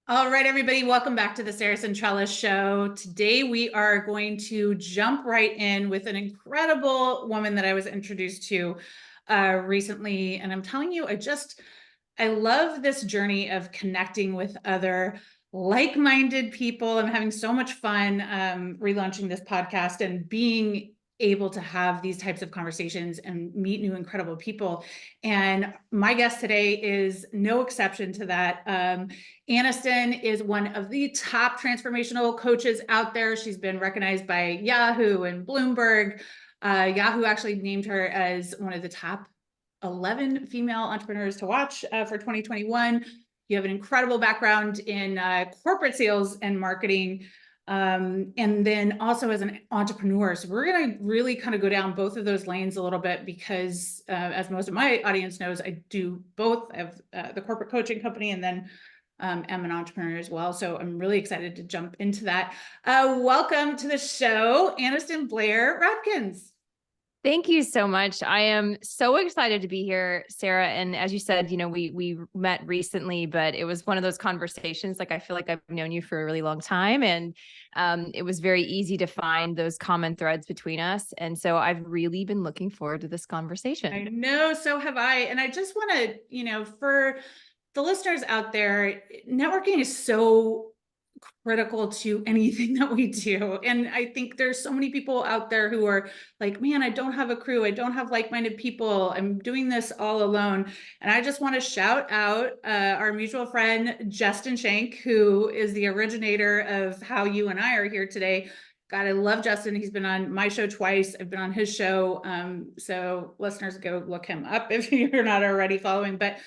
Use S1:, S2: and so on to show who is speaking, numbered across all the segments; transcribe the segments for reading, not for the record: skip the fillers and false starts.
S1: All right, everybody, welcome back to the Sarah Centrella Show. Today, we are going to jump right in with an incredible woman that I was introduced to recently. And I'm telling you, I love this journey of connecting with other like-minded people. I'm having so much fun relaunching this podcast and being able to have these types of conversations and meet new incredible people. And my guest today is no exception to that. Anniston is one of the top transformational coaches out there. She's been recognized by Yahoo and Bloomberg. Yahoo actually named her as one of the top 11 female entrepreneurs to watch for 2021. You have an incredible background in corporate sales and marketing, and then also as an entrepreneur. So we're going to really kind of go down both of those lanes a little bit because as most of my audience knows, I do both. I have the corporate coaching company and then am an entrepreneur as well. So I'm really excited to jump into that. Welcome to the show, Anniston Blair Ratkins.
S2: Thank you so much. I am so excited to be here, Sarah. And as you said, we met recently, but it was one of those conversations. Like, I feel like I've known you for a really long time, and it was very easy to find those common threads between us. And so I've really been looking forward to this conversation.
S1: I know, so have I. And I just want to, for the listeners out there, networking is so critical to anything that we do. And I think there's so many people out there who are like, man, I don't have a crew. I don't have like-minded people. I'm doing this all alone. And I just want to shout out our mutual friend, Justin Shank, who is the originator of how you and I are here today. God, I love Justin. He's been on my show twice. I've been on his show. So listeners, go look him up if you're not already following. But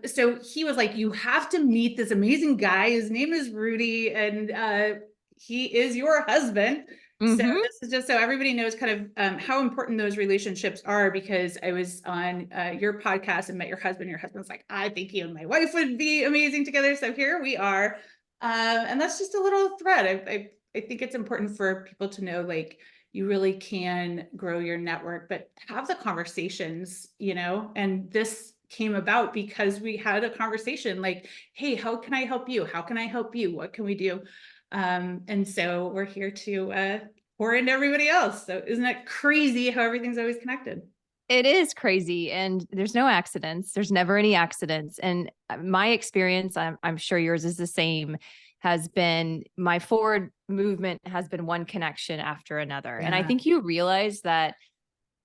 S1: so he was like, you have to meet this amazing guy. His name is Rudy, and he is your husband. So this is just so everybody knows kind of how important those relationships are, because I was on your podcast and met your husband. Your husband's like, I think you and my wife would be amazing together. So here we are. And that's just a little thread. I think it's important for people to know, like, you really can grow your network, but have the conversations, and this came about because we had a conversation like, hey, how can I help you? How can I help you? What can we do? And so we're here to pour into everybody else. So isn't that crazy how everything's always connected?
S2: It is crazy, and there's no accidents. There's never any accidents. And my experience, I'm sure yours is the same, has been my forward movement has been one connection after another.
S1: Yeah.
S2: And I think you realize that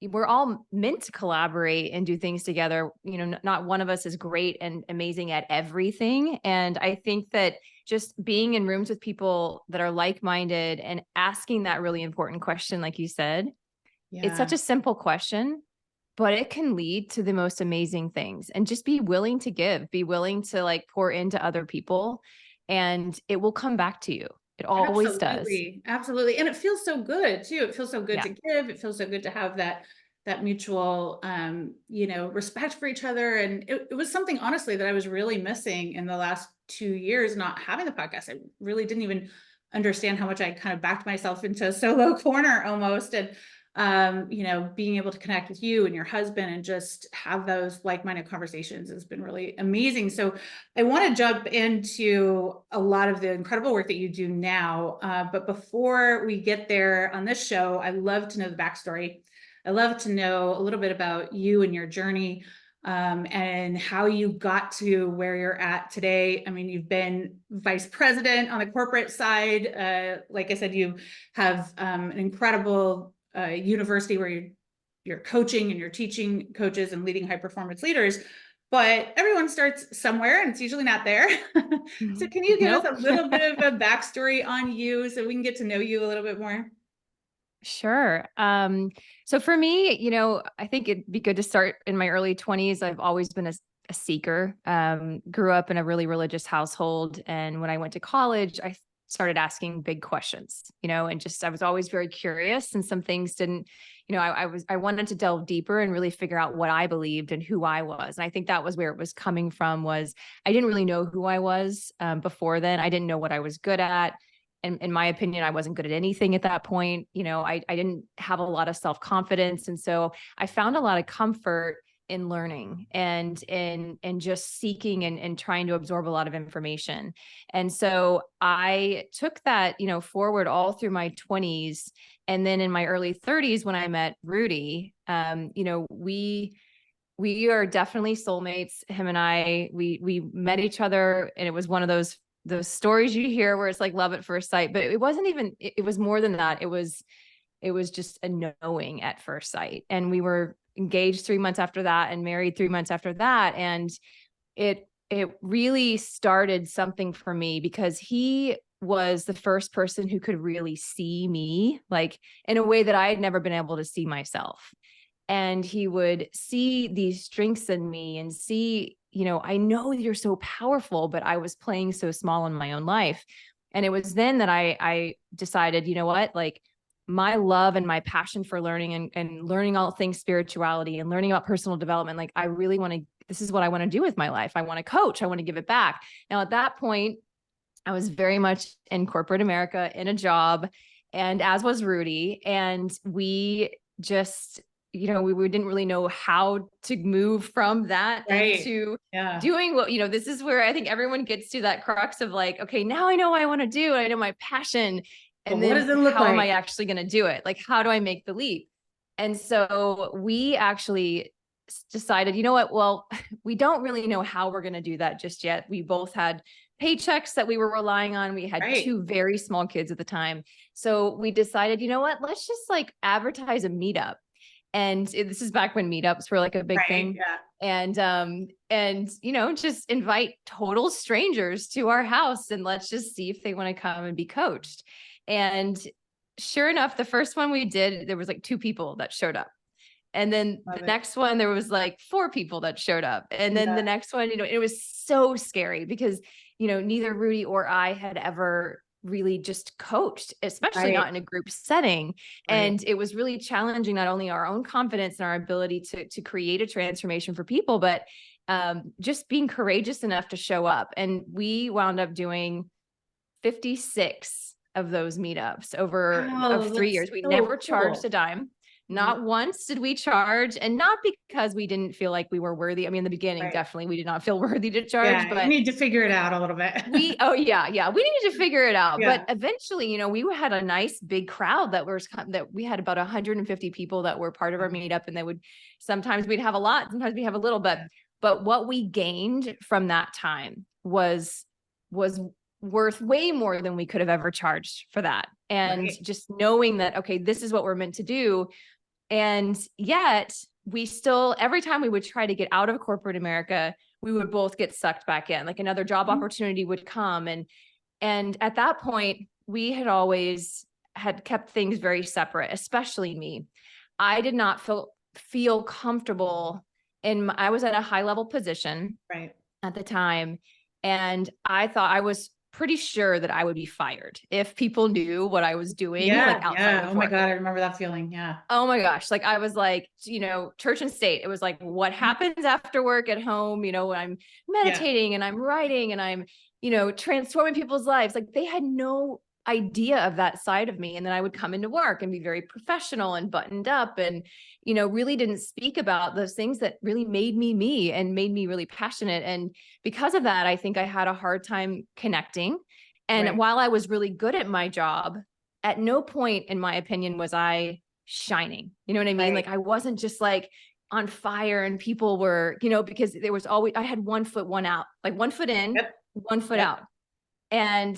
S2: we're all meant to collaborate and do things together. Not one of us is great and amazing at everything. And I think that just being in rooms with people that are like-minded and asking that really important question, like you said, it's such a simple question, but it can lead to the most amazing things. And just be willing to give, be willing to like pour into other people, and it will come back to you. It always does.
S1: Absolutely. And it feels so good too. It feels so good to give. It feels so good to have that mutual, respect for each other. And it was something, honestly, that I was really missing in the last 2 years, not having the podcast. I really didn't even understand how much I kind of backed myself into a solo corner almost. And being able to connect with you and your husband and just have those like-minded conversations has been really amazing. So I want to jump into a lot of the incredible work that you do now. But before we get there on this show, I love to know the backstory. I love to know a little bit about you and your journey, and how you got to where you're at today. I mean, you've been vice president on the corporate side. Like I said, you have an incredible university where you're coaching and you're teaching coaches and leading high performance leaders, but everyone starts somewhere and it's usually not there. So can you give us a little bit of a backstory on you so we can get to know you a little bit more?
S2: Sure. So for me, I think it'd be good to start in my early 20s. I've always been a seeker. Grew up in a really religious household. And when I went to college, I started asking big questions, and just, I was always very curious, and some things didn't, I wanted to delve deeper and really figure out what I believed and who I was. And I think that was where it was coming from, was I didn't really know who I was before then. I didn't know what I was good at. And in my opinion, I wasn't good at anything at that point. I didn't have a lot of self-confidence. And so I found a lot of comfort in learning and just seeking and trying to absorb a lot of information. And so I took that, forward all through my 20s. And then in my early 30s, when I met Rudy, we are definitely soulmates. Him and I, we met each other, and it was one of those stories you hear where it's like love at first sight, but it wasn't even, it was more than that. It was just a knowing at first sight. And we were engaged 3 months after that and married 3 months after that. And it really started something for me, because he was the first person who could really see me, like in a way that I had never been able to see myself. And he would see these strengths in me and see, I know you're so powerful, but I was playing so small in my own life. And it was then that I decided, you know what, like my love and my passion for learning and learning all things spirituality and learning about personal development, like I really want to, this is what I want to do with my life. I want to coach. I want to give it back. Now, at that point, I was very much in corporate America in a job, and as was Rudy. And we just, we didn't really know how to move from that into doing what, this is where I think everyone gets to that crux of like, okay, now I know what I want to do. I know my passion. And then
S1: what does it look
S2: how
S1: like?
S2: am I actually going to do it? Like, how do I make the leap? And so we actually decided, you know what? Well, we don't really know how we're going to do that just yet. We both had paychecks that we were relying on. We had 2 very small kids at the time. So we decided, you know what? Let's just like advertise a meetup. And this is back when meetups were like a big thing. Yeah. And, just invite total strangers to our house and let's just see if they want to come and be coached. And sure enough, the first one we did, there was like 2 people that showed up. And then the next one, there was like 4 people that showed up. And then the next one, it was so scary because, neither Rudy or I had ever really just coached, especially not in a group setting. And it was really challenging, not only our own confidence and our ability to create a transformation for people, but just being courageous enough to show up. And we wound up doing 56 of those meetups over of 3 years. We never charged a dime. Not once did we charge, and not because we didn't feel like we were worthy. I mean, in the beginning, definitely we did not feel worthy to charge, but
S1: we need to figure it out a little bit.
S2: we needed to figure it out. But eventually, we had a nice big crowd that we had about 150 people that were part of our meetup, and sometimes we'd have a lot, sometimes we have a little bit, but what we gained from that time was worth way more than we could have ever charged for that. And just knowing that, okay, this is what we're meant to do. And yet we still, every time we would try to get out of corporate America, we would both get sucked back in, like another job opportunity would come. And at that point, we had always had kept things very separate, especially me. I did not feel comfortable I was at a high level position at the time. And I thought I was pretty sure that I would be fired if people knew what I was doing. Outside of
S1: Oh my God. I remember that feeling. Yeah.
S2: Oh my gosh. Like I was like, church and state. It was like, what happens after work at home? I'm meditating and I'm writing and I'm, transforming people's lives. Like they had no idea of that side of me. And then I would come into work and be very professional and buttoned up and, really didn't speak about those things that really made me me and made me really passionate. And because of that, I think I had a hard time connecting. And while I was really good at my job, at no point, in my opinion, was I shining. You know what I mean? Like I wasn't just like on fire and people were, because there was always, I had 1 foot, 1 out, like 1 foot in, 1 foot out. And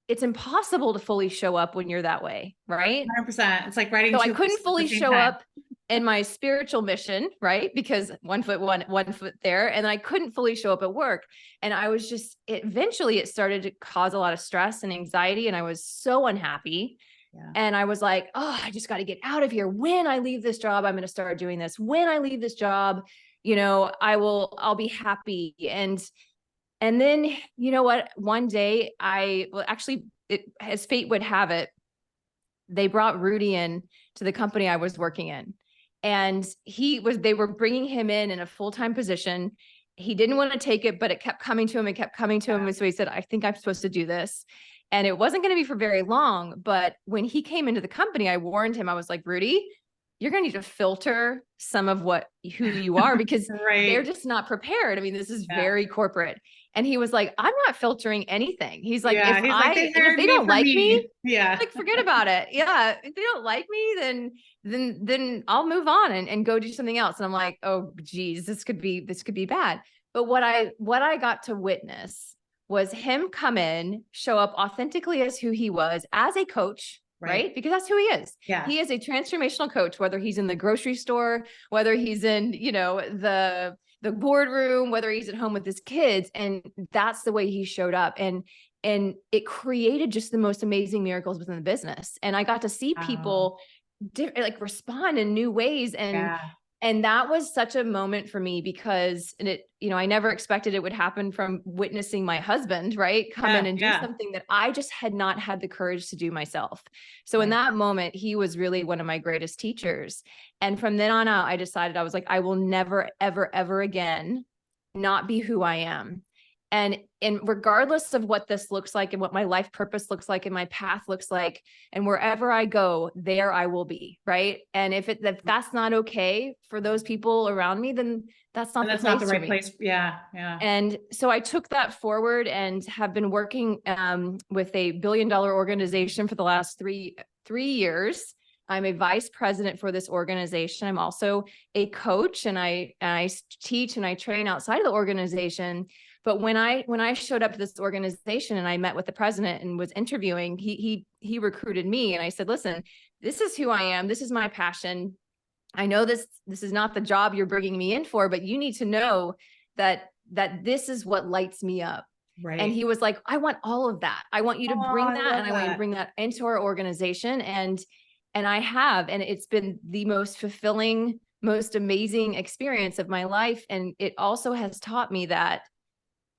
S2: it's impossible to fully show up when you're that way. Right.
S1: 100%. It's like writing.
S2: So I couldn't fully show up in my spiritual mission, right? Because 1 foot, 1 foot there. And then I couldn't fully show up at work. And I was just, eventually it started to cause a lot of stress and anxiety. And I was so unhappy. And I was like, oh, I just got to get out of here. When I leave this job, I'm going to start doing this. When I leave this job, I'll be happy. And then, what, one day as fate would have it, they brought Rudy in to the company I was working in. And they were bringing him in a full-time position. He didn't want to take it, but it kept coming to him and kept coming to him. And so he said, I think I'm supposed to do this. And it wasn't going to be for very long. But when he came into the company, I warned him, I was like, Rudy, you're going to need to filter some of who you are, because they're
S1: Right.
S2: just not prepared. I mean, this is
S1: Yeah.
S2: very corporate. And he was like, I'm not filtering anything. He's like,
S1: Yeah. He's like, they
S2: if
S1: hired
S2: they
S1: me
S2: don't
S1: for
S2: like me,
S1: me. Yeah.
S2: like, forget about it. Yeah. If they don't like me, then I'll move on and go do something else. And I'm like, oh geez, this could be bad. But what I got to witness was him come in, show up authentically as who he was as a coach,
S1: Right.
S2: right? Because that's who he is.
S1: Yeah.
S2: He is a transformational coach, whether he's in the grocery store, whether he's in, the boardroom, whether he's at home with his kids. And that's the way he showed up. And it created just the most amazing miracles within the business. And I got to see
S1: Wow.
S2: people like respond in new ways.
S1: Yeah.
S2: And that was such a moment for me, because I never expected it would happen from witnessing my husband, right, come in
S1: Yeah.
S2: and do
S1: Yeah.
S2: something that I just had not had the courage to do myself. So in
S1: Right.
S2: that moment, he was really one of my greatest teachers. And from then on out, I decided, I was like, I will never, ever, ever again not be who I am. And regardless of what this looks like and what my life purpose looks like and my path looks like, and wherever I go, there I will be. Right. And if that's not okay for those people around me, then that's
S1: And
S2: not the
S1: that's not the
S2: place for
S1: right
S2: me.
S1: place. Yeah. Yeah.
S2: And so I took that forward and have been working with a billion-dollar organization for the last three years. I'm a vice president for this organization. I'm also a coach, and I teach and I train outside of the organization. But when I showed up to this organization and I met with the president and was interviewing, he recruited me, and I said, listen, this is who I am. This is my passion. I know this is not the job you're bringing me in for, but you need to know that this is what lights me up. And
S1: Right.
S2: he was like, I want all of that. I want you to
S1: Oh,
S2: bring
S1: I
S2: that,
S1: love
S2: and I want you to
S1: that.
S2: bring that into our organization. And I have, and it's been the most fulfilling, most amazing experience of my life. And it also has taught me that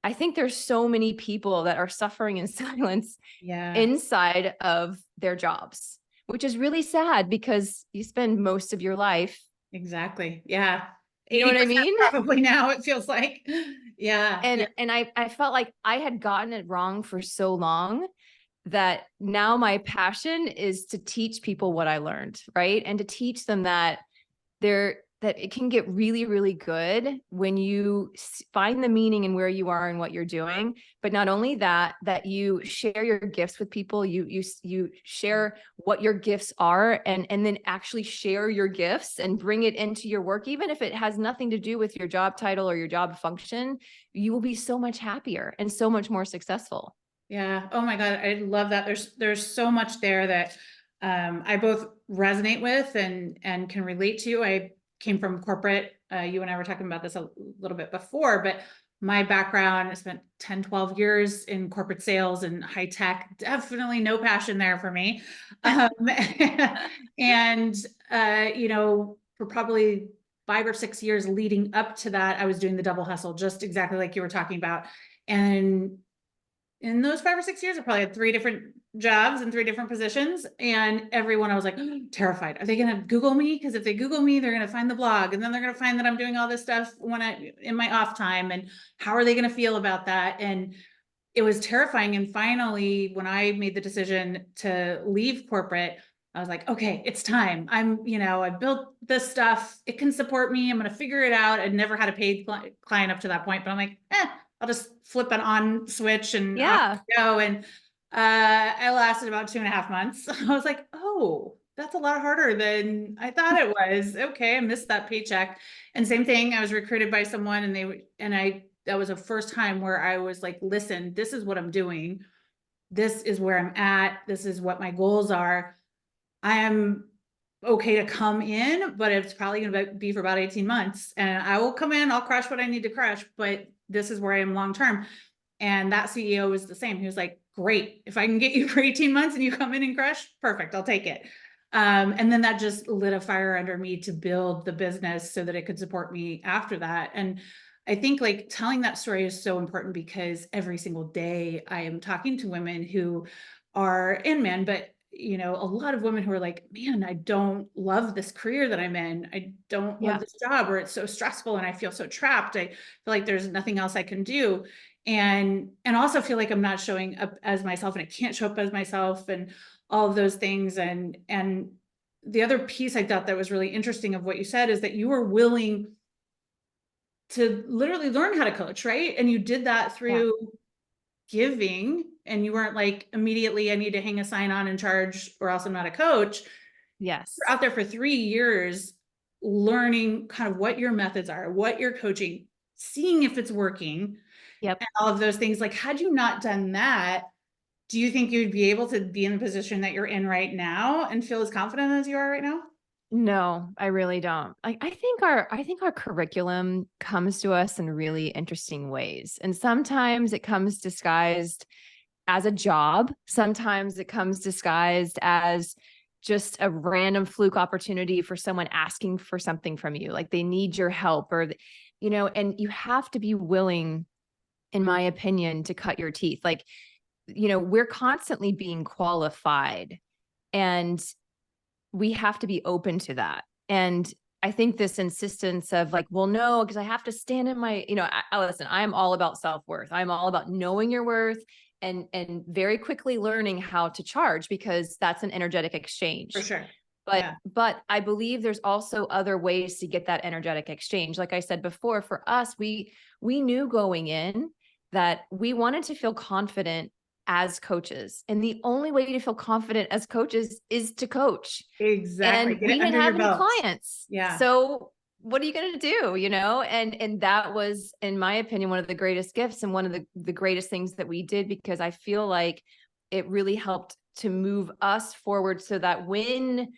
S2: I think there's so many people that are suffering in silence
S1: Yeah.
S2: inside of their jobs, which is really sad, because you spend most of your life,
S1: Exactly. Yeah.
S2: you know what I
S1: 80%
S2: mean?
S1: probably now, it feels like. Yeah. Yeah.
S2: And I felt like I had gotten it wrong for so long, that now my passion is to teach people what I learned, right? And to teach them that that it can get really, really good when you find the meaning in where you are and what you're doing. But not only that, that you share your gifts with people, you share what your gifts are, and then actually share your gifts and bring it into your work. Even if it has nothing to do with your job title or your job function, you will be so much happier and so much more successful.
S1: Yeah. Oh my God. I love that. There's so much there that I both resonate with and can relate to. I came from corporate. You and I were talking about this a little bit before, but my background, I spent 10, 12 years in corporate sales and high tech. Definitely no passion there for me. Um, and for probably 5 or 6 years leading up to that, I was doing the double hustle, just exactly like you were talking about. And in those 5 or 6 years, I probably had 3 different jobs in 3 different positions. And everyone, I was like, terrified. Are they going to Google me? Because if they Google me, they're going to find the blog, and then they're going to find that I'm doing all this stuff in my off time. And how are they going to feel about that? And it was terrifying. And finally, when I made the decision to leave corporate, I was like, okay, it's time. I built this stuff. It can support me. I'm going to figure it out. I'd never had a paid client up to that point, but I'm like, I'll just flip an on switch and off
S2: Yeah.
S1: we go. And I lasted about 2.5 months. I was like, oh, that's a lot harder than I thought it was. Okay, I missed that paycheck. And same thing, I was recruited by someone, that was the first time where I was like, listen, this is what I'm doing. This is where I'm at. This is what my goals are. I am okay to come in, but it's probably going to be for about 18 months. And I will come in, I'll crush what I need to crush, but this is where I am long term. And that CEO was the same. He was like, great. If I can get you for 18 months and you come in and crush, perfect, I'll take it. And then that just lit a fire under me to build the business so that it could support me after that. And I think like telling that story is so important, because every single day I am talking to women who are, and men, but a lot of women who are like, man, I don't love this career that I'm in. I don't love
S2: Yeah.
S1: this job, or it's so stressful and I feel so trapped. I feel like there's nothing else I can do. And also feel like I'm not showing up as myself, and I can't show up as myself, and all of those things. And the other piece I thought that was really interesting of what you said is that you were willing to literally learn how to coach, right? And you did that
S2: Yeah.
S1: through giving, and you weren't like immediately, I need to hang a sign on and charge or else I'm not a coach. You're
S2: Yes.
S1: out there for 3 years learning kind of what your methods are, what you're coaching, seeing if it's working,
S2: Yep.
S1: and all of those things. Like, had you not done that, do you think you'd be able to be in the position that you're in right now and feel as confident as you are right now?
S2: No, I really don't. Like I think our curriculum comes to us in really interesting ways. And sometimes it comes disguised as a job. Sometimes it comes disguised as just a random fluke opportunity for someone asking for something from you. Like they need your help or and you have to be willing, in my opinion, to cut your teeth. Like, we're constantly being qualified, and we have to be open to that. And I think this insistence of like, well, no, because I have to stand in my, listen, I'm all about self-worth. I'm all about knowing your worth and very quickly learning how to charge, because that's an energetic
S1: For
S2: exchange.
S1: sure.
S2: But
S1: Yeah,
S2: but I believe there's also other ways to get that energetic exchange. Like I said before, for us, we knew going in that we wanted to feel confident as coaches. And the only way to feel confident as coaches is to coach.
S1: exactly.
S2: And
S1: Get
S2: we
S1: it
S2: didn't
S1: under your
S2: have any
S1: belt.
S2: clients.
S1: Yeah.
S2: So what are you going to do, And that was, in my opinion, one of the greatest gifts and one of the greatest things that we did, because I feel like it really helped to move us forward so that when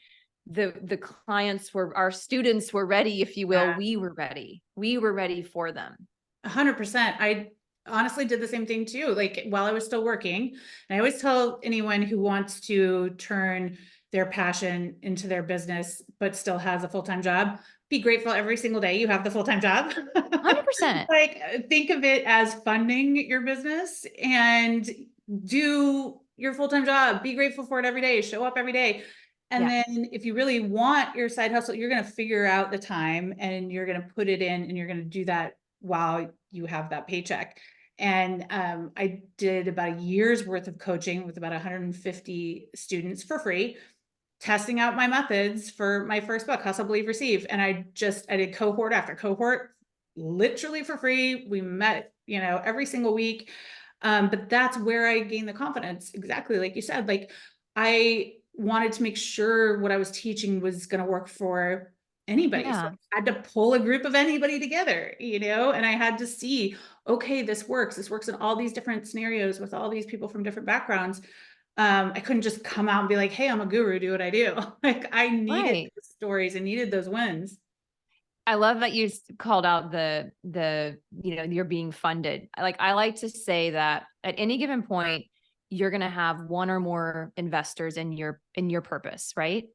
S2: the clients were, our students were ready, if you will,
S1: Yeah.
S2: we were ready. We were ready for them.
S1: 100%. I honestly did the same thing too. Like while I was still working, and I always tell anyone who wants to turn their passion into their business, but still has a full-time job, be grateful every single day you have the full-time job.
S2: 100%.
S1: Like think of it as funding your business and do your full-time job. Be grateful for it every day. Show up every day. And
S2: Yeah.
S1: then if you really want your side hustle, you're going to figure out the time and you're going to put it in and you're going to do that while you have that paycheck. And I did about a year's worth of coaching with about 150 students for free, testing out my methods for my first book, Hustle, Believe, Receive. And I did cohort after cohort, literally for free. We met, every single week. But that's where I gained the confidence. Exactly like you said, like I wanted to make sure what I was teaching was going to work for anybody. So
S2: Yeah.
S1: I had to pull a group of anybody together, and I had to see, okay, this works. This works in all these different scenarios with all these people from different backgrounds. I couldn't just come out and be like, hey, I'm a guru, do what I do. Like I needed
S2: Right.
S1: those stories. I needed those wins.
S2: I love that you called out you're being funded. Like I like to say that at any given point, you're going to have one or more investors in your purpose, right?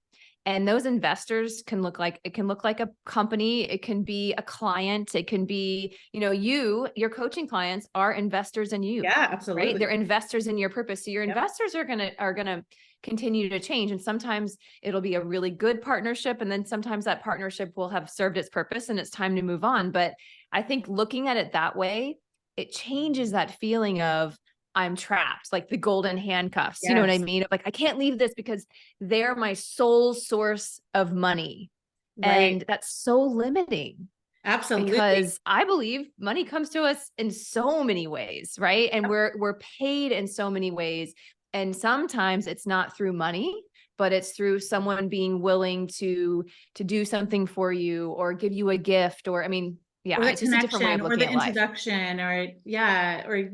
S2: And those investors can look like a company, it can be a client, it can be, your coaching clients are investors in you,
S1: Yeah,
S2: right? They're
S1: absolutely.
S2: investors in your purpose. So your
S1: Yep.
S2: investors are gonna continue to change. And sometimes it'll be a really good partnership. And then sometimes that partnership will have served its purpose and it's time to move on. But I think looking at it that way, it changes that feeling of I'm trapped, like the golden handcuffs. You know what I
S1: Yes.
S2: mean? Of like, I can't leave this because they're my sole source of money.
S1: Right.
S2: And that's so limiting,
S1: Absolutely.
S2: because I believe money comes to us in so many ways, right? And we're paid in so many ways. And sometimes it's not through money, but it's through someone being willing to do something for you or give you a gift, or I mean,
S1: Or
S2: yeah,
S1: the
S2: it's just a different way
S1: connection
S2: of
S1: or
S2: looking
S1: the
S2: at life.
S1: introduction or yeah, or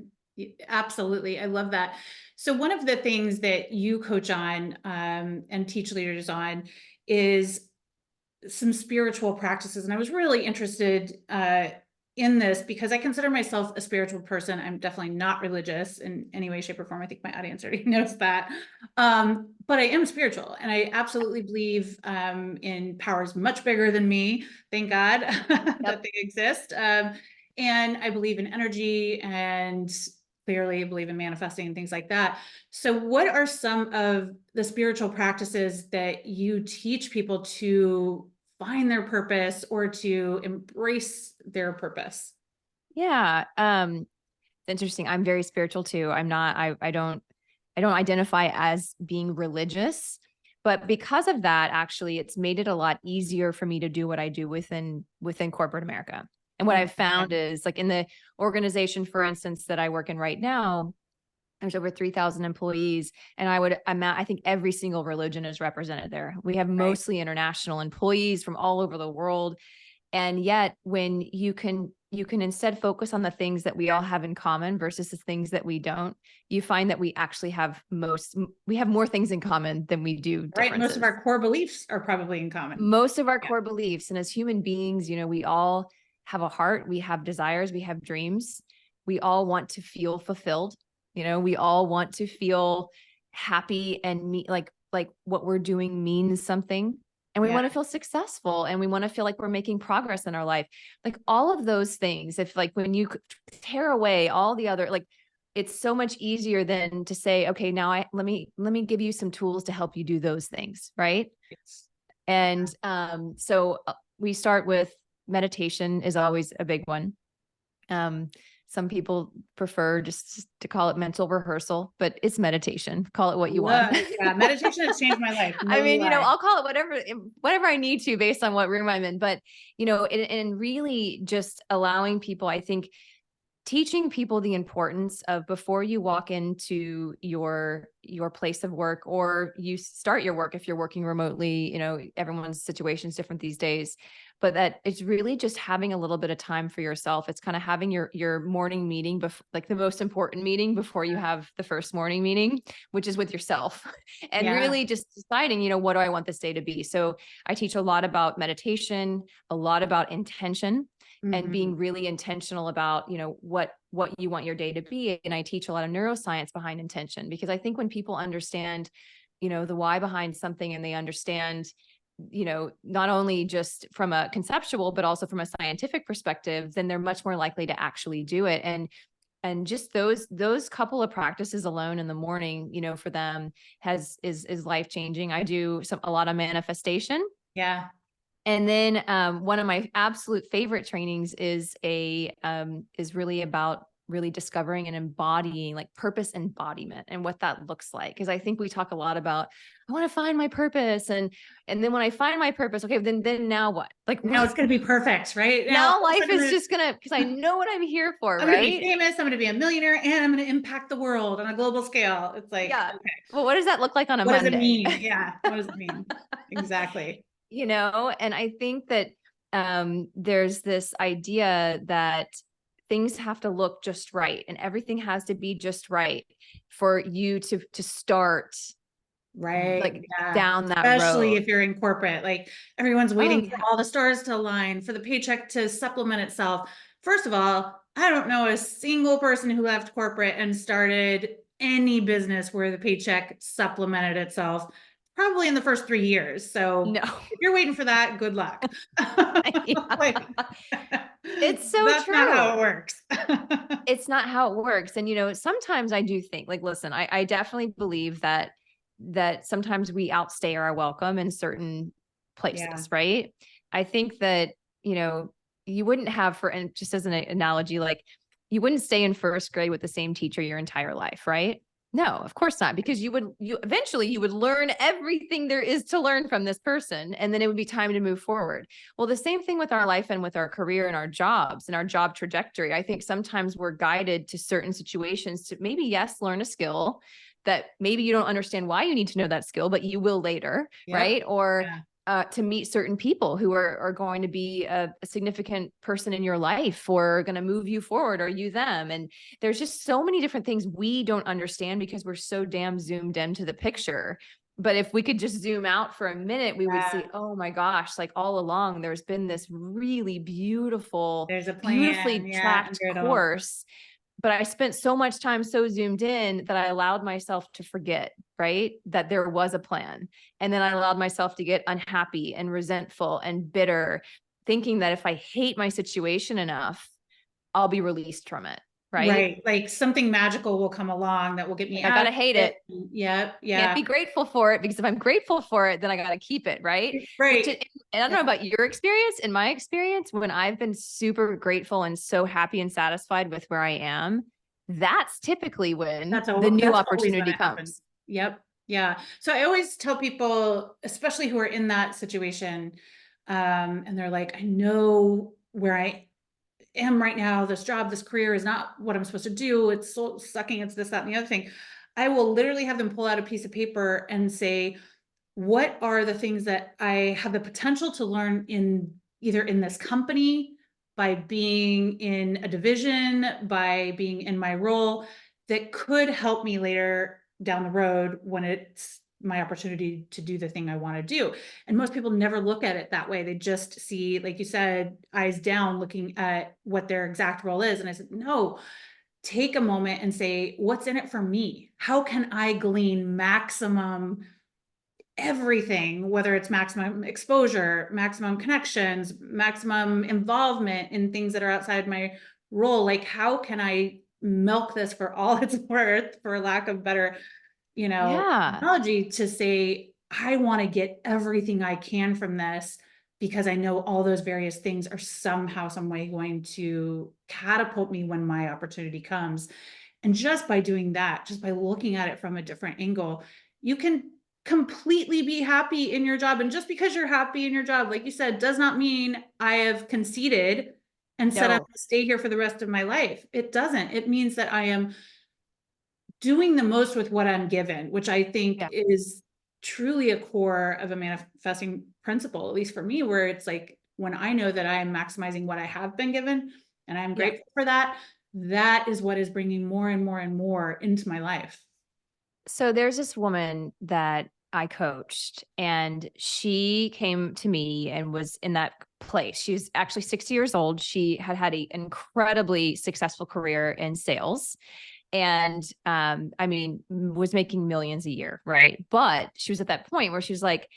S1: absolutely. I love that. So one of the things that you coach on and teach leaders on is some spiritual practices. And I was really interested in this because I consider myself a spiritual person. I'm definitely not religious in any way, shape, or form. I think my audience already knows that. But I am spiritual and I absolutely believe in powers much bigger than me. Thank God that
S2: Yep.
S1: they exist. And I believe in energy and clearly believe in manifesting and things like that. So what are some of the spiritual practices that you teach people to find their purpose or to embrace their purpose?
S2: Yeah. It's interesting. I'm very spiritual too. I'm not, I don't identify as being religious, But because of that, actually, it's made it a lot easier for me to do what I do within corporate America. And what I've found is, like, in the organization, for instance, that I work in right now, there's over 3,000 employees, and I think every single religion is represented there. We have mostly international employees from all over the world. And yet when you can instead focus on the things that we all have in common versus the things that we don't, you find that we actually have more things in common than we do differences.
S1: Right. Most of our core beliefs are probably in common.
S2: Most of our core beliefs. And as human beings, we all have a heart, we have desires, we have dreams. We all want to feel fulfilled. We all want to feel happy and like what we're doing means something. And we want to feel successful, and we want to feel like we're making progress in our life. Like all of those things, if like when you tear away all the other, like it's so much easier than to say, okay, now let me give you some tools to help you do those things. Right.
S1: Yes.
S2: And so we start with meditation is always a big one. Some people prefer just to call it mental rehearsal, but it's meditation. Call it what you want.
S1: Yeah, meditation has changed my life.
S2: I mean, I'll call it whatever I need to based on what room I'm in. But, and really just allowing people, I think, teaching people the importance of, before you walk into your place of work, or you start your work, if you're working remotely, everyone's situation is different these days, but that it's really just having a little bit of time for yourself. It's kind of having your morning meeting, like the most important meeting before you have the first morning meeting, which is with yourself, and really just deciding, what do I want this day to be? So I teach a lot about meditation, a lot about intention, and being really intentional about, what you want your day to be. And I teach a lot of neuroscience behind intention, because I think when people understand, the why behind something, and they understand, not only just from a conceptual, but also from a scientific perspective, then they're much more likely to actually do it. And just those couple of practices alone in the morning, for them is life-changing. I do a lot of manifestation.
S1: Yeah.
S2: And then one of my absolute favorite trainings is really about really discovering and embodying, like purpose embodiment, and what that looks like. Because I think we talk a lot about, I want to find my purpose. And then when I find my purpose, okay, then now what? Like
S1: now it's going to be perfect, right?
S2: Now life is just going to, because I know what I'm here for,
S1: I'm
S2: right?
S1: going to be famous. I'm going to be a millionaire, and I'm going to impact the world on a global scale. It's like, okay.
S2: Well, what does that look like on a
S1: Monday?
S2: What
S1: does it mean? Yeah. What does it mean? Exactly.
S2: And I think that there's this idea that things have to look just right, and everything has to be just right for you to start like down that road.
S1: Especially if you're in corporate, like everyone's waiting for all the stars to align, for the paycheck to supplement itself. First of all, I don't know a single person who left corporate and started any business where the paycheck supplemented itself, probably in the first 3 years. So
S2: no.
S1: If you're waiting for that, good luck.
S2: It's so
S1: that's
S2: true.
S1: not how it works.
S2: It's not how it works. And, sometimes I do think, like, listen, I definitely believe that sometimes we outstay our welcome in certain places, right? I think that, you wouldn't have, and just as an analogy, like you wouldn't stay in first grade with the same teacher your entire life, right? No, of course not, because you eventually would learn everything there is to learn from this person, and then it would be time to move forward. Well, the same thing with our life and with our career and our jobs and our job trajectory. I think sometimes we're guided to certain situations to maybe, yes, learn a skill that maybe you don't understand why you need to know that skill, but you will later, right? Or to meet certain people who are going to be a significant person in your life, or going to move you forward, or you them. And there's just so many different things we don't understand because we're so damn zoomed into the picture. But if we could just zoom out for a minute, we would see, oh my gosh, like all along, there's been this really beautiful,
S1: there's a plan,
S2: beautifully tracked course. But I spent so much time so zoomed in that I allowed myself to forget, right, that there was a plan. And then I allowed myself to get unhappy and resentful and bitter, thinking that if I hate my situation enough, I'll be released from it. Right.
S1: Like something magical will come along that will get me out.
S2: I gotta hate it.
S1: Yeah.
S2: Can't be grateful for it, because if I'm grateful for it, then I gotta keep it. Right. And I don't know about your experience. In my experience, when I've been super grateful and so happy and satisfied with where I am, that's typically when the new opportunity comes.
S1: Yep. Yeah. So I always tell people, especially who are in that situation, and they're like, I know where I am right now. This job, this career is not what I'm supposed to do. It's so sucking. It's this, that, and the other thing. I will literally have them pull out a piece of paper and say, what are the things that I have the potential to learn in either in this company, by being in a division, by being in my role that could help me later down the road when it's my opportunity to do the thing I want to do. And most people never look at it that way. They just see, like you said, eyes down, looking at what their exact role is. And I said, no, take a moment and say, what's in it for me? How can I glean maximum everything, whether it's maximum exposure, maximum connections, maximum involvement in things that are outside my role? Like, how can I milk this for all it's worth, for lack of better,
S2: Yeah.
S1: analogy, to say, I want to get everything I can from this because I know all those various things are somehow, some way going to catapult me when my opportunity comes. And just by doing that, just by looking at it from a different angle, you can completely be happy in your job. And just because you're happy in your job, like you said, does not mean I have conceded and said I'm
S2: No.
S1: going to stay here for the rest of my life. It doesn't. It means that I am doing the most with what I'm given, which I think
S2: Yeah.
S1: is truly a core of a manifesting principle, at least for me, where it's like, when I know that I am maximizing what I have been given and I'm
S2: Yeah.
S1: grateful for that, that is what is bringing more and more and more into my life.
S2: So there's this woman that I coached, and she came to me and was in that place. She's actually 60 years old. She had had an incredibly successful career in sales, and I mean, was making millions a year, right? But she was at that point where she was like,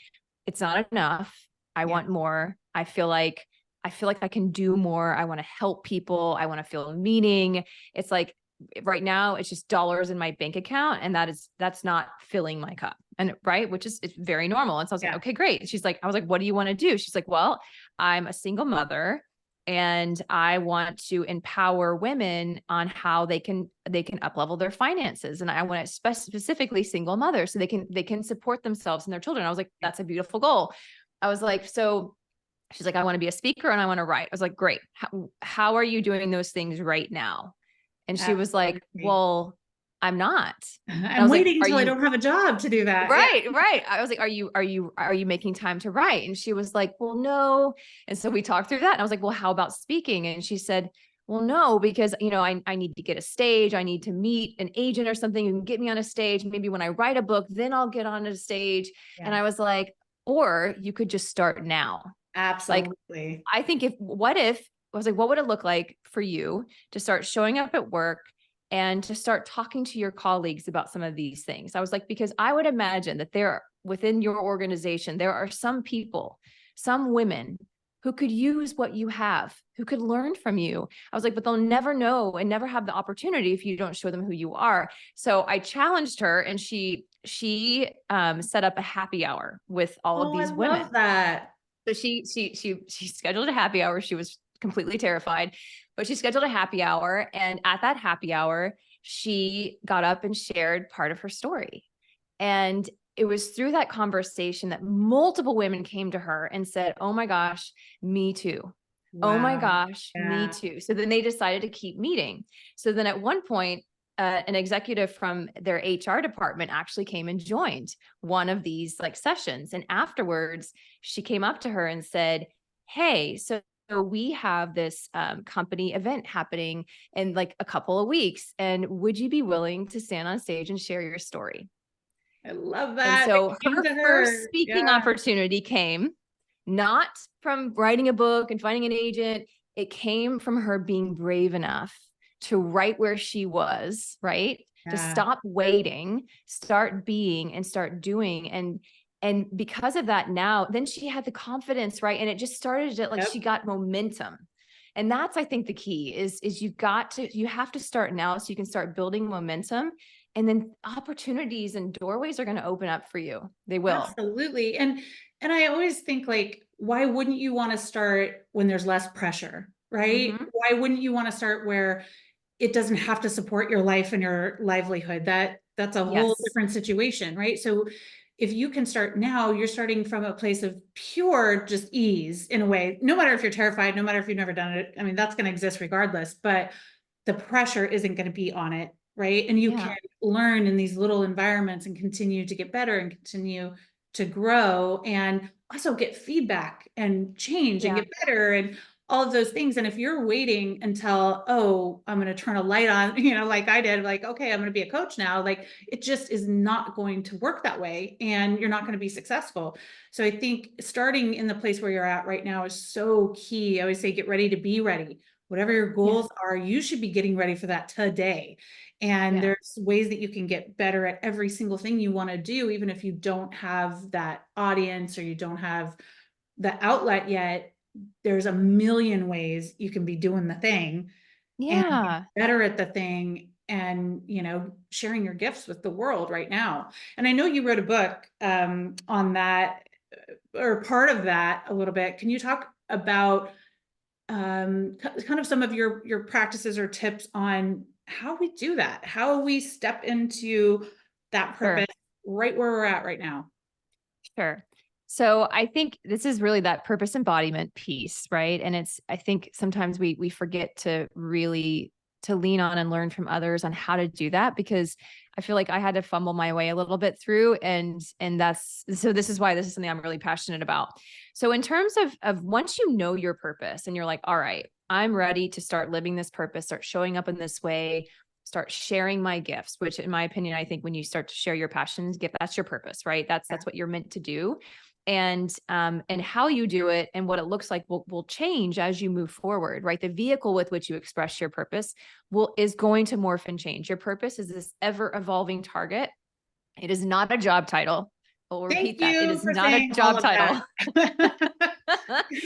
S2: it's not enough. I
S1: Yeah.
S2: want more. I feel like I can do more. I want to help people. I want to feel meaning. It's like right now it's just dollars in my bank account, and that's not filling my cup. And right, which is, it's very normal. And so I was like,
S1: Yeah.
S2: okay, great. She's like, I was like, what do you want to do? She's like, well, I'm a single mother and I want to empower women on how they can up level their finances. And I want to specifically single mothers so they can support themselves and their children. I was like, that's a beautiful goal. I was like, so she's like, I want to be a speaker and I want to write. I was like, great. How are you doing those things right now? And she was like,
S1: Absolutely.
S2: well, I'm not. And I
S1: I'm
S2: was like,
S1: waiting
S2: are
S1: until I
S2: you
S1: don't have a job to do that. Yeah.
S2: right? Right. I was like, are you making time to write? And she was like, well, no. And so we talked through that. And I was like, well, how about speaking? And she said, well, no, because I need to get a stage. I need to meet an agent or something who can get me on a stage. Maybe when I write a book, then I'll get on a stage. And
S1: Yeah.
S2: I was like, or you could just start now. Like,
S1: Absolutely.
S2: I think I was like, what would it look like for you to start showing up at work and to start talking to your colleagues about some of these things? I was like, because I would imagine that within your organization, there are some people, some women who could use what you have, who could learn from you. I was like, but they'll never know and never have the opportunity if you don't show them who you are. So I challenged her, and she set up a happy hour with all of
S1: Oh, I
S2: these women.
S1: love that.
S2: So she scheduled a happy hour. She was completely terrified, but she scheduled a happy hour. And at that happy hour, she got up and shared part of her story. And it was through that conversation that multiple women came to her and said, oh my gosh, me too. Oh my
S1: Wow.
S2: gosh, me
S1: Yeah.
S2: too. So then they decided to keep meeting. So then at one point, an executive from their HR department actually came and joined one of these like sessions. And afterwards, she came up to her and said, hey, so we have this company event happening in like a couple of weeks. And would you be willing to stand on stage and share your story?
S1: I love
S2: And
S1: that.
S2: so
S1: It came
S2: her
S1: to
S2: first
S1: her.
S2: speaking
S1: Yeah.
S2: opportunity came not from writing a book and finding an agent. It came from her being brave enough to write where she was, right? To
S1: Yeah.
S2: stop waiting, start being and start doing. And because of that, now, then she had the confidence, right? And it just started to, like, she
S1: Yep.
S2: got momentum. And that's, I think, the key is you have to start now so you can start building momentum. And then opportunities and doorways are going to open up for you. They will.
S1: Absolutely. And I always think, like, why wouldn't you want to start when there's less pressure, right?
S2: Mhm.
S1: Why wouldn't you want to start where it doesn't have to support your life and your livelihood? That that's a whole
S2: Yes.
S1: different situation, right? So if you can start now, you're starting from a place of pure just ease in a way, no matter if you're terrified, no matter if you've never done it. I mean, that's going to exist regardless, but the pressure isn't going to be on it, right? And you
S2: Yeah.
S1: can learn in these little environments and continue to get better and continue to grow and also get feedback and change and
S2: Yeah.
S1: get better and all of those things. And if you're waiting until, oh, I'm going to turn a light on, like I did, like, okay, I'm going to be a coach now, like it just is not going to work that way and you're not going to be successful. So I think starting in the place where you're at right now is so key. I always say, get ready to be ready. Whatever your
S2: Yeah.
S1: goals are, you should be getting ready for that today. And
S2: Yeah.
S1: there's ways that you can get better at every single thing you want to do, even if you don't have that audience or you don't have the outlet yet. There's a million ways you can be doing the thing and get
S2: Yeah.
S1: better at the thing and, sharing your gifts with the world right now. And I know you wrote a book on that or part of that a little bit. Can you talk about kind of some of your practices or tips on how we do that, how we step into that
S2: Sure.
S1: purpose right where we're at right now?
S2: Sure. So I think this is really that purpose embodiment piece, right? And I think sometimes we forget to really to lean on and learn from others on how to do that, because I feel like I had to fumble my way a little bit through, and this is why this is something I'm really passionate about. So in terms of once you know your purpose and you're like, all right, I'm ready to start living this purpose, start showing up in this way, start sharing my gifts, which in my opinion, I think when you start to share your passions, gift, that's your purpose, right? That's what you're meant to do. And how you do it and what it looks like will change as you move forward, right? The vehicle with which you express your purpose is going to morph and change. Your purpose is this ever evolving target. It is not a job title. I'll
S1: Thank
S2: repeat that. It
S1: you
S2: is
S1: for
S2: not a
S1: saying all
S2: job
S1: of that.
S2: title.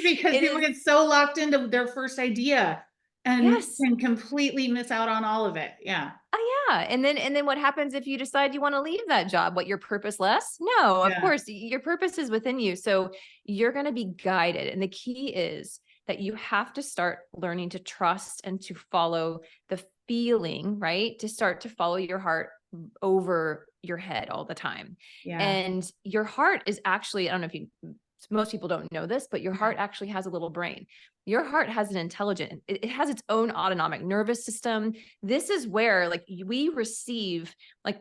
S1: Because
S2: It
S1: people
S2: is,
S1: get so locked into their first idea and
S2: yes.
S1: can completely miss out on all of it. Yeah.
S2: Oh yeah. And then what happens if you decide you want to leave that job? What, your purpose less? No, of
S1: Yeah.
S2: course, your purpose is within you. So you're going to be guided. And the key is that you have to start learning to trust and to follow the feeling, right? To start to follow your heart over your head all the time.
S1: Yeah.
S2: And your heart is actually, I don't know if you, most people don't know this, but your heart actually has a little brain. Your heart has an intelligent, it has its own autonomic nervous system. This is where like we receive like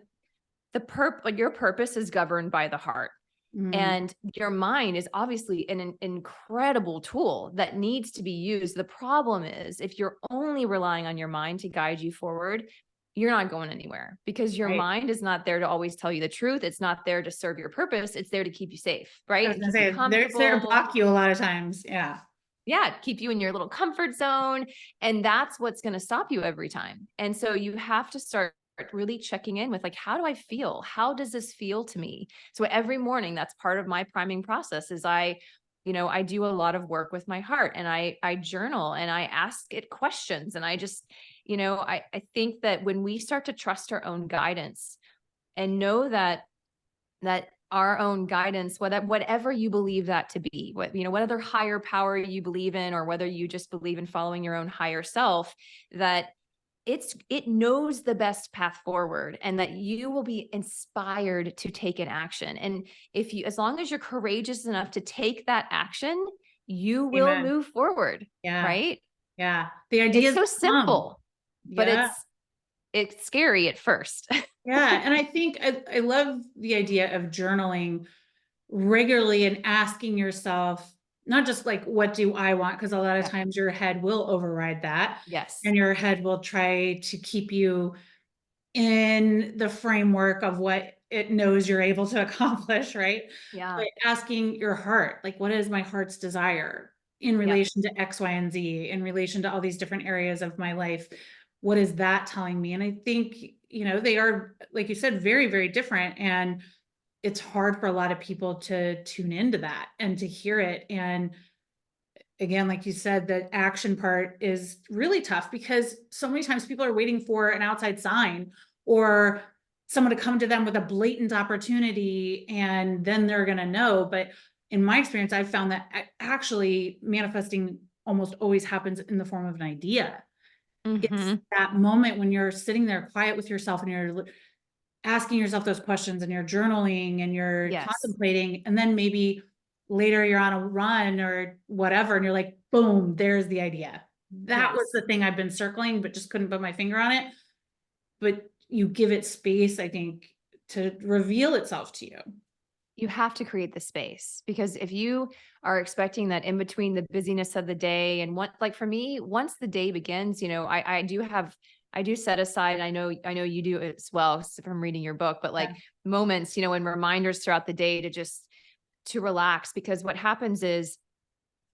S2: like your purpose is governed by the heart.
S1: Mm,
S2: And your mind is obviously an incredible tool that needs to be used. The problem is if you're only relying on your mind to guide you forward, you're not going anywhere, because your
S1: right.
S2: mind is not there to always tell you the truth. It's not there to serve your purpose. It's there to keep you safe,
S1: I
S2: right?
S1: was
S2: And
S1: gonna
S2: keep you
S1: say it's there to
S2: comfortable.
S1: block you a lot of times. Yeah.
S2: Yeah, keep you in your little comfort zone. And that's what's going to stop you every time. And so you have to start really checking in with like, how do I feel? How does this feel to me? So every morning, that's part of my priming process is I do a lot of work with my heart, and I journal and I ask it questions. And I just, I think that when we start to trust our own guidance and know that our own guidance, whatever you believe that to be, what other higher power you believe in, or whether you just believe in following your own higher self, that it knows the best path forward, and that you will be inspired to take an action. And as long as you're courageous enough to take that action, you will
S1: Amen.
S2: move forward,
S1: Yeah.
S2: right?
S1: Yeah. The
S2: It's
S1: ideas
S2: so
S1: come.
S2: simple, but
S1: Yeah.
S2: it's scary at first.
S1: Yeah. And I think I love the idea of journaling regularly and asking yourself, not just like, what do I want? Because a lot of
S2: Yeah.
S1: times your head will override that
S2: Yes.
S1: and your head will try to keep you in the framework of what it knows you're able to accomplish, right?
S2: Yeah.
S1: But asking your heart, like, what is my heart's desire in
S2: Yep.
S1: relation to X, Y, and Z, in relation to all these different areas of my life? What is that telling me? And I think, they are, like you said, very, very different. And it's hard for a lot of people to tune into that and to hear it. And again, like you said, the action part is really tough because so many times people are waiting for an outside sign or someone to come to them with a blatant opportunity and then they're going to know. But in my experience, I've found that actually manifesting almost always happens in the form of an idea. It's
S2: Hmm.
S1: that moment when you're sitting there quiet with yourself and you're asking yourself those questions and you're journaling and you're
S2: Yes.
S1: contemplating, and then maybe later you're on a run or whatever, and you're like, boom, there's the idea. That was
S2: Yes.
S1: the thing I've been circling, but just couldn't put my finger on it. But you give it space, I think, to reveal itself to you.
S2: You have to create the space, because if you are expecting that in between the busyness of the day and what, like for me, once the day begins, you know, I do set aside, and I know you do as well from reading your book, but like
S1: Yeah.
S2: moments, you know, and reminders throughout the day to relax, because what happens is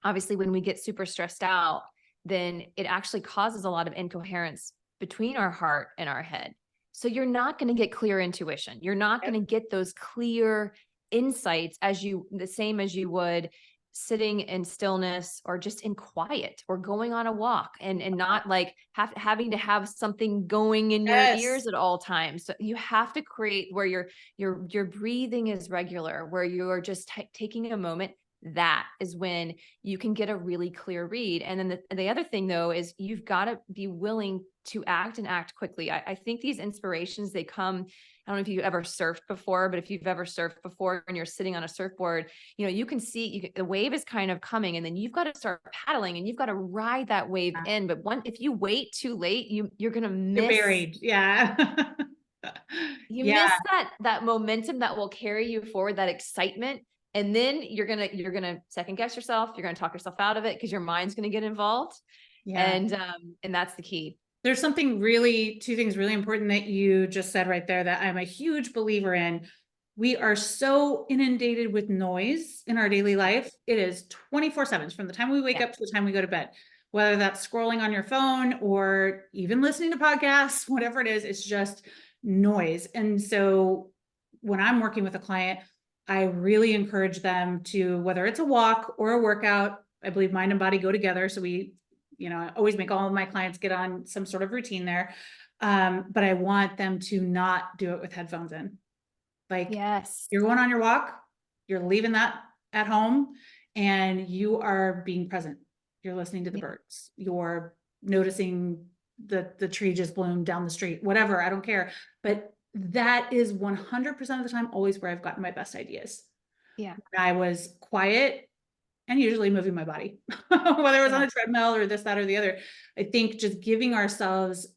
S2: obviously when we get super stressed out, then it actually causes a lot of incoherence between our heart and our head. So you're not going to get clear intuition. You're not going to get those clear insights the same as you would sitting in stillness or just in quiet or going on a walk, and not like having to have something going in your
S1: Yes.
S2: ears at all times. So you have to create where your breathing is regular, where you're just taking a moment. That is when you can get a really clear read. And then the other thing though, is you've got to be willing to act and act quickly. I think these inspirations, they come, I don't know if you've ever surfed before, but if you've ever surfed before and you're sitting on a surfboard, you know, you can see the wave is kind of coming, and then you've got to start paddling and you've got to ride that wave in. But if you wait too late, you're going to
S1: You're
S2: miss.
S1: buried. Yeah.
S2: You
S1: Yeah.
S2: miss that momentum that will carry you forward, that excitement. And then you're going to second guess yourself. You're going to talk yourself out of it because your mind's going to get involved.
S1: Yeah.
S2: And that's the key.
S1: There's two things really important that you just said right there that I'm a huge believer in. We are so inundated with noise in our daily life. It is 24/7 from the time we wake up to the time we go to bed, whether that's scrolling on your phone or even listening to podcasts, whatever it is, it's just noise. And so when I'm working with a client, I really encourage them to, whether it's a walk or a workout, I believe mind and body go together. So I always make all of my clients get on some sort of routine there. But I want them to not do it with headphones in. Like,
S2: Yes.
S1: you're going on your walk, you're leaving that at home, and you are being present. You're listening to the birds. You're noticing the tree just bloomed down the street, whatever, I don't care. But that is 100% of the time always where I've gotten my best ideas.
S2: Yeah.
S1: When I was quiet and usually moving my body, whether it was on a treadmill or this, that, or the other. I think just giving ourselves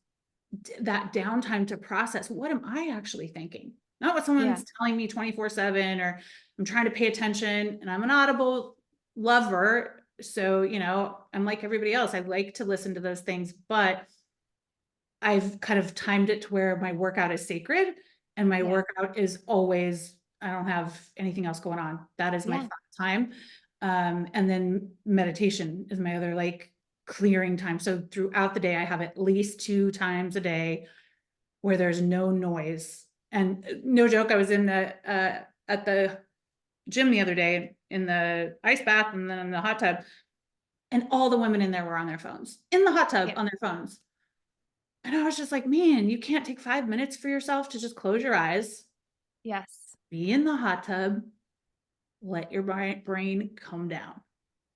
S1: that downtime to process, what am I actually thinking? Not what someone's telling me 24/7, or I'm trying to pay attention, and I'm an Audible lover. So, I'm like everybody else. I like to listen to those things, but I've kind of timed it to where my workout is sacred, and my workout is always, I don't have anything else going on. That is my time. And then meditation is my other like clearing time. So throughout the day, I have at least 2 times a day where there's no noise. And no joke, I was at the gym the other day in the ice bath and then in the hot tub, and all the women in there were on their phones, in the hot tub on their phones. And I was just like, man, you can't take 5 minutes for yourself to just close your eyes, be in the hot tub, let your brain come down.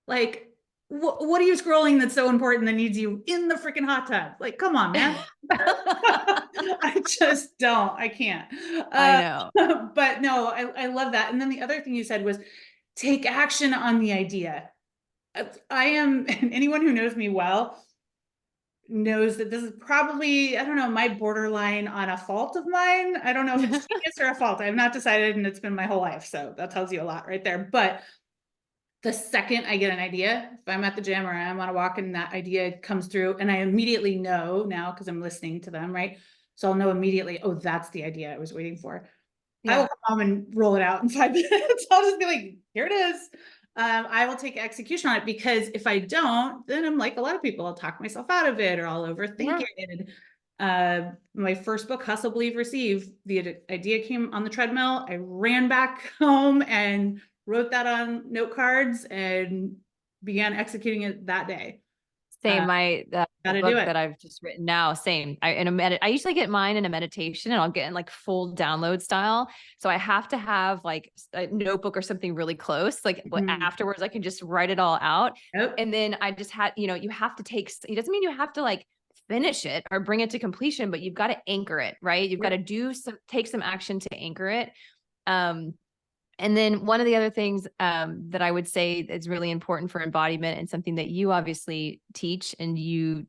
S1: Like, what are you scrolling that's so important that needs you in the freaking hot tub? Like, come on, man. I just don't. I can't.
S2: I know.
S1: But no, I love that. And then the other thing you said was take action on the idea. I am, and anyone who knows me well knows that this is probably, I don't know, my borderline on a fault of mine. I don't know if it's genius or a fault. I have not decided, and it's been my whole life. So that tells you a lot right there. But the second I get an idea, if I'm at the gym or I'm on a walk and that idea comes through, and I immediately know now because I'm listening to them, right? So I'll know immediately, oh, that's the idea I was waiting for. I will come home and roll it out in 5 minutes. I'll just be like, here it is. I will take execution on it, because if I don't, then I'm like a lot of people, I'll talk myself out of it, or I'll overthink it. My first book, Hustle, Believe, Receive, the idea came on the treadmill. I ran back home and wrote that on note cards and began executing it that day.
S2: Same. The
S1: Gotta
S2: book
S1: do it.
S2: that I've just written now, same. I usually get mine in a meditation, and I'll get in like full download style. So I have to have like a notebook or something really close. Like afterwards, I can just write it all out.
S1: Yep.
S2: And then I just had, you have to it doesn't mean you have to like finish it or bring it to completion, but you've got to anchor it, right? You've got to take some action to anchor it. And then one of the other things that I would say is really important for embodiment, and something that you obviously teach and you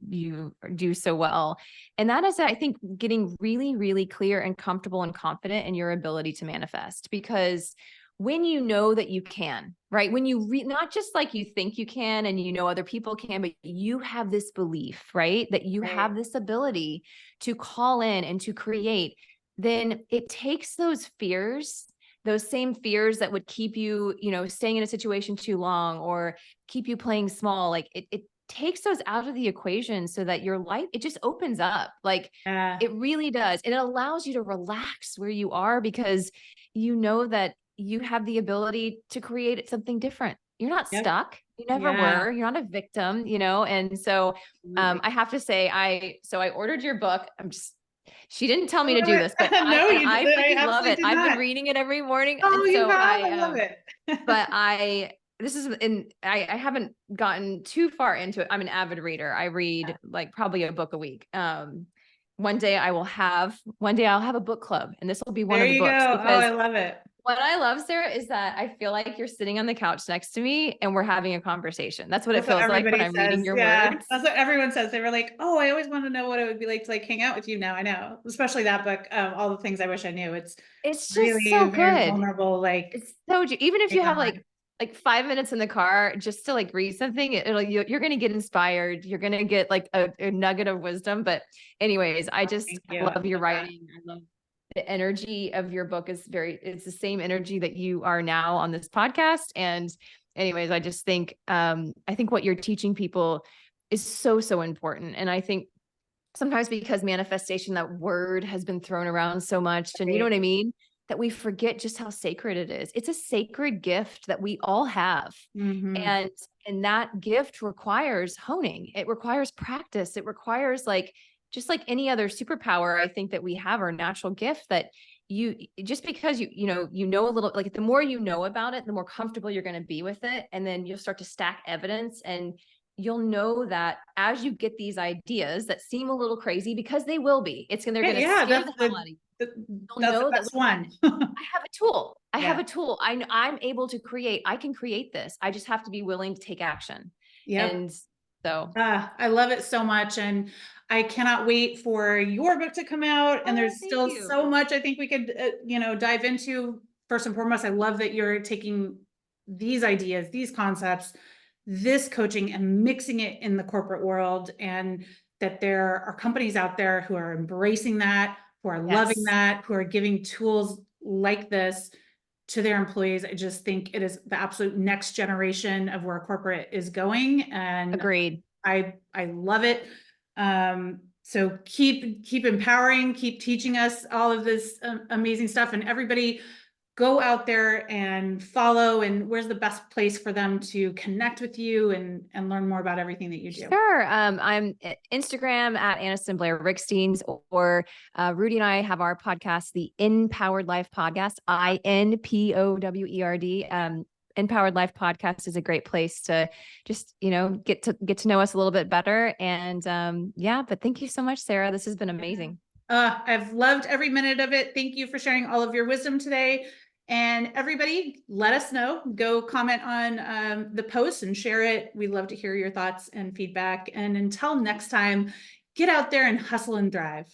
S2: do so well. And that is, I think, getting really, really clear and comfortable and confident in your ability to manifest. Because when you know that you can, right? When you not just like you think you can and you know other people can, but you have this belief, right? That you have this ability to call in and to create, then it takes those fears, those same fears that would keep you, staying in a situation too long or keep you playing small. Like it takes those out of the equation so that your life, it just opens up. Like it really does. And it allows you to relax where you are, because you know that you have the ability to create something different. You're not stuck. You never were. You're not a victim, And so I have to say, I ordered your book. She didn't tell me to do this, but
S1: No,
S2: I freaking love it. I've been reading it every morning.
S1: Oh,
S2: and so
S1: I love it.
S2: But I haven't gotten too far into it. I'm an avid reader. I read like probably a book a week. One day I'll have a book club, and this will be one of the books.
S1: There you go.
S2: Because
S1: I love it.
S2: what I love, Sarah, is that I feel like you're sitting on the couch next to me and we're having a conversation. That's what it feels like when I'm reading your words.
S1: That's what everyone says. They were like, oh, I always want to know what it would be like to like hang out with you. Now I know, especially that book, All the Things I Wish I Knew. It's
S2: just
S1: really
S2: so
S1: very
S2: good.
S1: vulnerable. Like
S2: it's so, even if you have like 5 minutes in the car just to like read something, you're going to get inspired. You're going to get like a nugget of wisdom. But anyways, I love your writing. I love the energy of your book. It's the same energy that you are now on this podcast. And anyways, I just think, I think what you're teaching people is so, so important. And I think sometimes because manifestation, that word has been thrown around so much, and you know what I mean? That we forget just how sacred it is. It's a sacred gift that we all have. And that gift requires honing. It requires practice. It requires just like any other superpower, I think that we have, our natural gift, that just because you know a little, like the more you know about it, the more comfortable you're going to be with it. And then you'll start to stack evidence, and you'll know that as you get these ideas that seem a little crazy, because they will be, they're going to scare the hell out of you. You'll know that
S1: one.
S2: I have a tool. I have a tool. I'm able to create. I can create this. I just have to be willing to take action. And so
S1: I love it so much. And I cannot wait for your book to come out. And there's still so much I think we could, dive into. First and foremost, I love that you're taking these ideas, these concepts, this coaching, and mixing it in the corporate world, and that there are companies out there who are embracing that, who are loving that, who are giving tools like this to their employees. I just think it is the absolute next generation of where corporate is going. And
S2: agreed.
S1: I love it. So keep empowering, keep teaching us all of this amazing stuff, and everybody go out there and follow. And where's the best place for them to connect with you and learn more about everything that you do?
S2: Sure. I'm at Instagram at Anniston Riekstins, or Rudy and I have our podcast, the InPowered Life Podcast, InPowered. InPowered Life Podcast is a great place to just, get to know us a little bit better. And but thank you so much, Sarah. This has been amazing.
S1: I've loved every minute of it. Thank you for sharing all of your wisdom today. And everybody, let us know. Go comment on the post and share it. We'd love to hear your thoughts and feedback. And until next time, get out there and hustle and thrive.